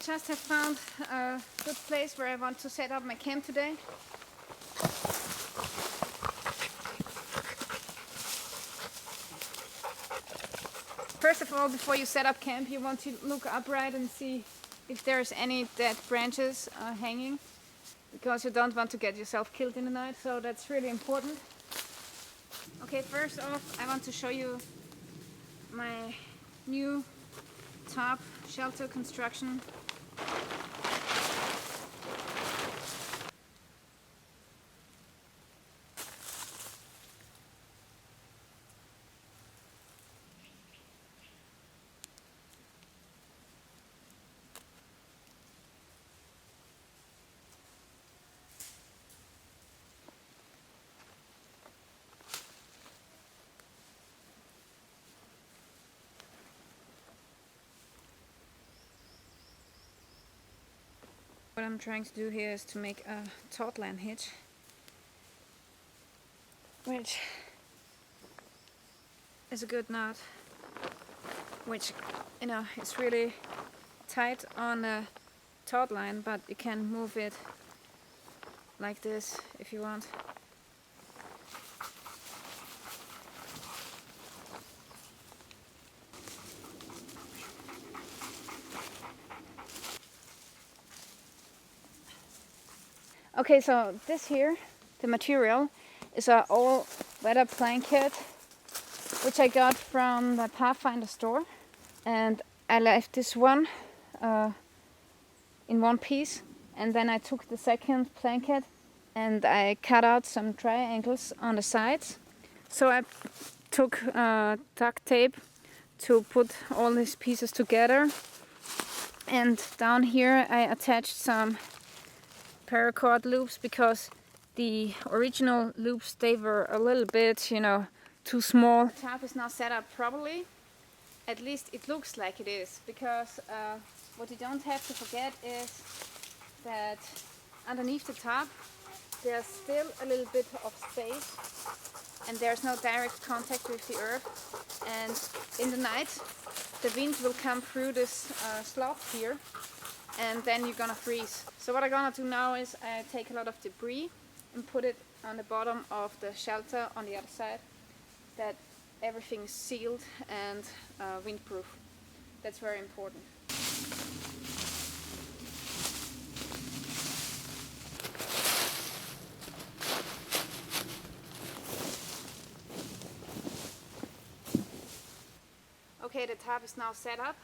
just have found a good place where I want to set up my camp today. First of all, before you set up camp, you want to look upright and see if there's any dead branches hanging, because you don't want to get yourself killed in the night, so that's really important. Okay, first off, I want to show you my new top shelter construction. What I'm trying to do here is to make a tautland hitch, which is a good knot, which, you know, it's really tight on the taut line, but you can move it like this if you want. Okay, so this here, the material, is an all-weather blanket, which I got from the Pathfinder store, and I left this one in one piece, and then I took the second blanket and I cut out some triangles on the sides. So I took duct tape to put all these pieces together, and down here I attached some paracord loops, because the original loops, they were a little bit, you know, too small. The top is now set up properly. At least it looks like it is, because what you don't have to forget is that underneath the top there's still a little bit of space, and there's no direct contact with the earth, and in the night the wind will come through this slot here, and then you're gonna freeze. So what I'm gonna do now is I take a lot of debris and put it on the bottom of the shelter on the other side, that everything is sealed and windproof. That's very important. Okay, the top is now set up,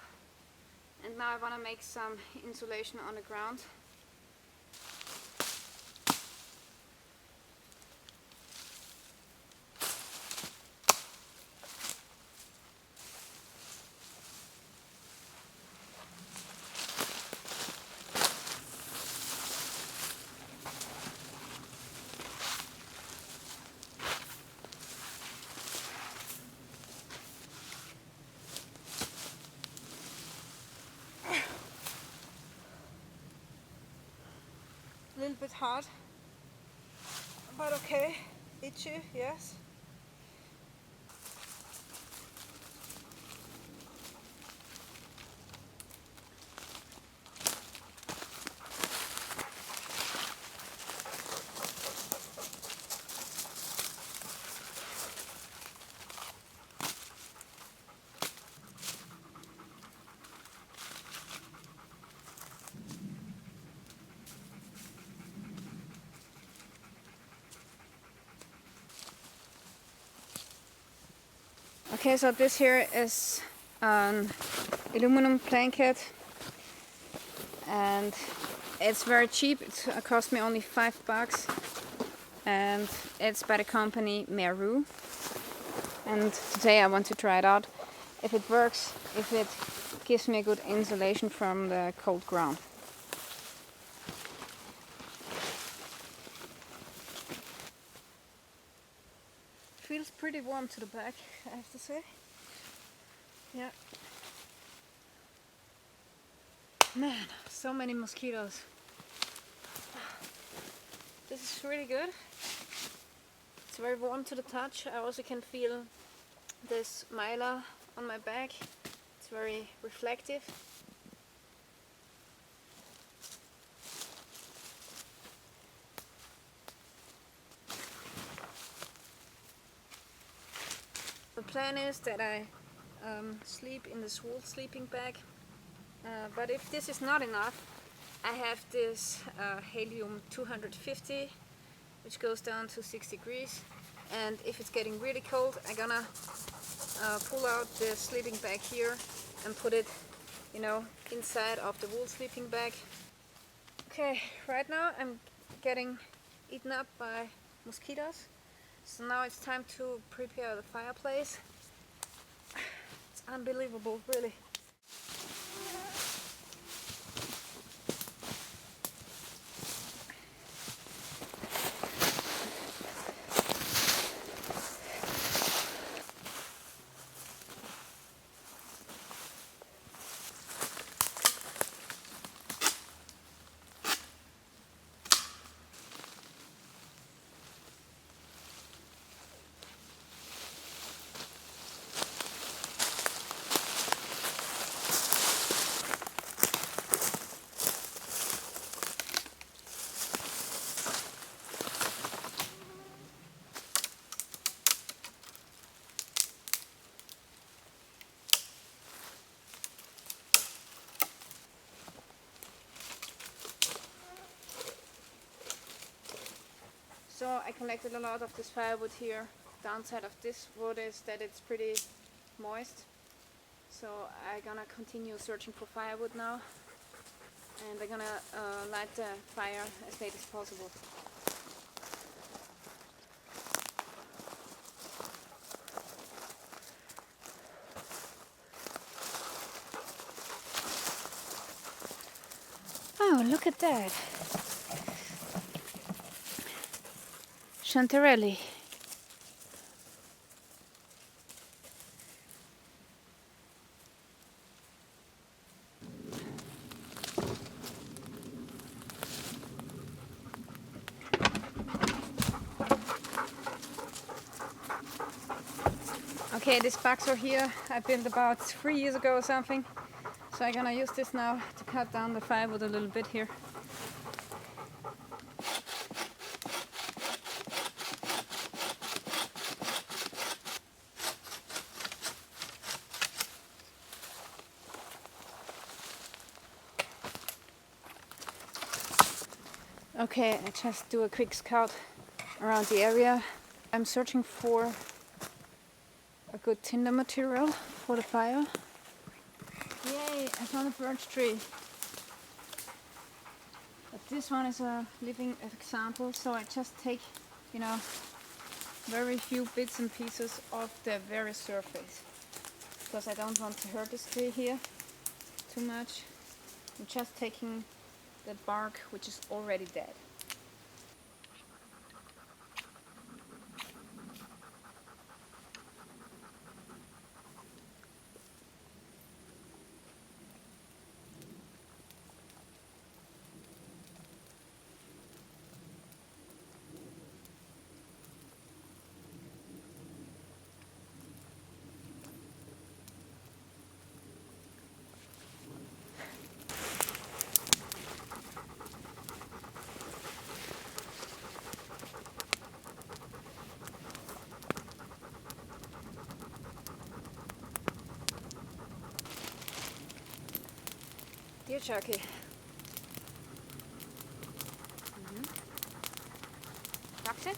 and now I want to make some insulation on the ground. A little bit hard, but okay. Itchy, yes. Okay, so this here is an aluminum blanket, and it's very cheap. It cost me only $5, and it's by the company Meru. And today I want to try it out, if it works, if it gives me a good insulation from the cold ground. Feels pretty warm to the back, I have to say. Yeah. Man, so many mosquitoes. This is really good. It's very warm to the touch. I also can feel this mylar on my back. It's very reflective. plan is that I sleep in this wool sleeping bag, but if this is not enough, I have this helium 250, which goes down to 6 degrees, and if it's getting really cold, I'm gonna pull out the sleeping bag here and put it, you know, inside of the wool sleeping bag. Okay, right now I'm getting eaten up by mosquitoes, so now it's time to prepare the fireplace. It's unbelievable, really. So I collected a lot of this firewood here. Downside of this wood is that it's pretty moist. So I'm gonna continue searching for firewood now. And I'm gonna light the fire as late as possible. Oh, look at that. Chantarelli. Okay, this boxer here I built about 3 years ago or something. So I'm gonna use this now to cut down the firewood a little bit here. Okay, I just do a quick scout around the area. I'm searching for a good tinder material for the fire. Yay, I found a birch tree. But this one is a living example, so I just take, you know, very few bits and pieces of the very surface. Because I don't want to hurt this tree here too much. I'm just taking the bark which is already dead. Dear Chucky. Roxy?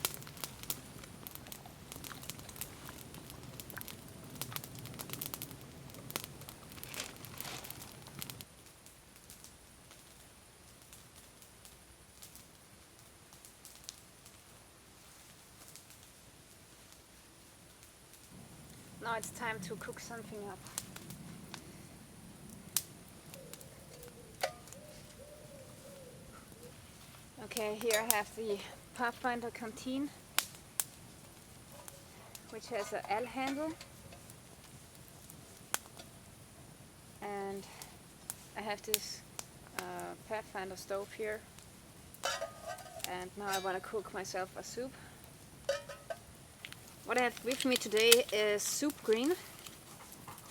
Now it's time to cook something up. Okay, here I have the Pathfinder canteen, which has an L handle, and I have this Pathfinder stove here, and now I want to cook myself a soup. What I have with me today is soup green.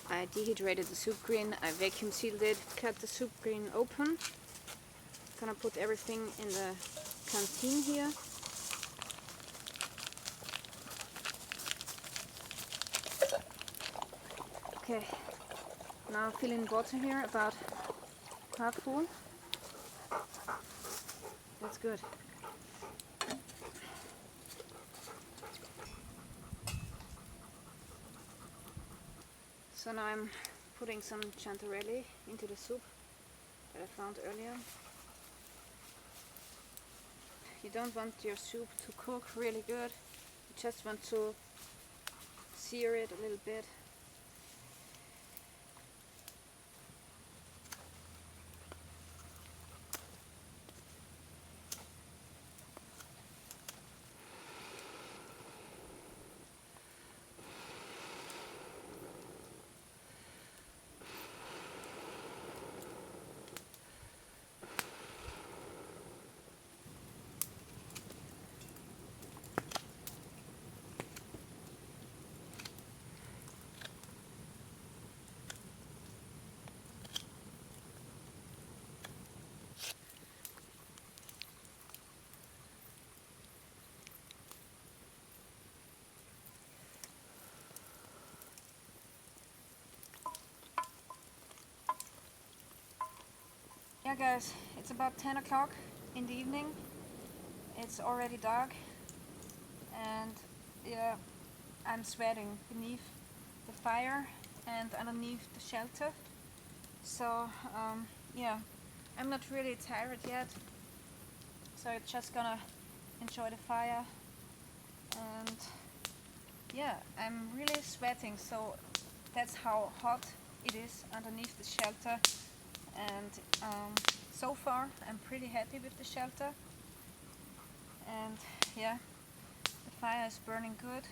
I dehydrated the soup green, I vacuum sealed it, cut the soup green open. Gonna put everything in the canteen here. Okay, now filling water here, about half full. That's good. So now I'm putting some chanterelle into the soup that I found earlier. You don't want your soup to cook really good, you just want to sear it a little bit. Yeah guys, it's about 10 o'clock in the evening. It's already dark and yeah, I'm sweating beneath the fire and underneath the shelter. So yeah, I'm not really tired yet, so I'm just gonna enjoy the fire. And yeah, I'm really sweating, so that's how hot it is underneath the shelter. And so far I'm pretty happy with the shelter, and yeah, the fire is burning good.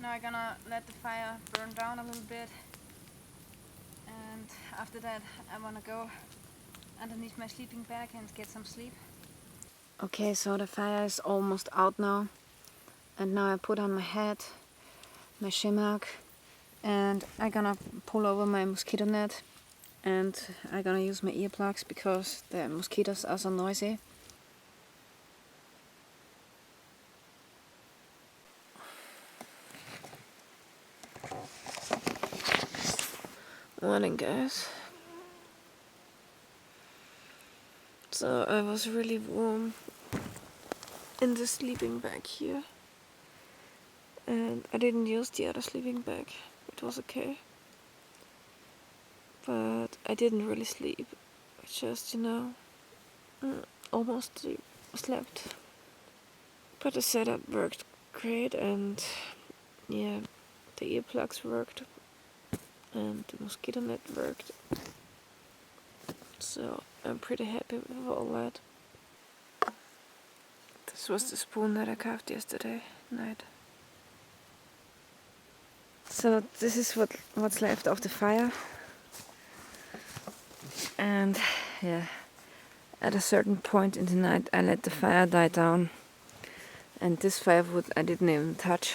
Now I'm gonna let the fire burn down a little bit, and after that I wanna go underneath my sleeping bag and get some sleep. Okay, so the fire is almost out now, and now I put on my hat, my shimmack, and I'm gonna pull over my mosquito net, and I'm gonna use my earplugs because the mosquitoes are so noisy. Morning guys. So I was really warm in the sleeping bag here, and I didn't use the other sleeping bag. It was okay, but I didn't really sleep. I just, you know, almost slept. But the setup worked great, and yeah, the earplugs worked and the mosquito net worked. So I'm pretty happy with all that. This was the spoon that I carved yesterday night. So this is what's left of the fire. And yeah, at a certain point in the night I let the fire die down. And this firewood I didn't even touch.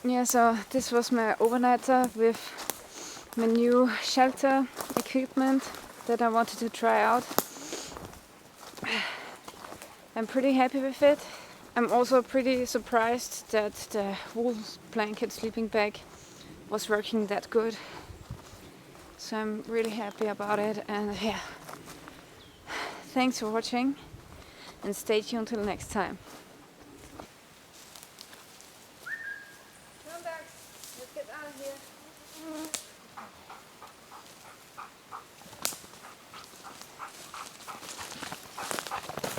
Yeah, so this was my overnighter with my new shelter equipment that I wanted to try out. I'm pretty happy with it. I'm also pretty surprised that the wool blanket sleeping bag was working that good. So I'm really happy about it, and yeah, thanks for watching and stay tuned till next time. Come back, let's get out of here.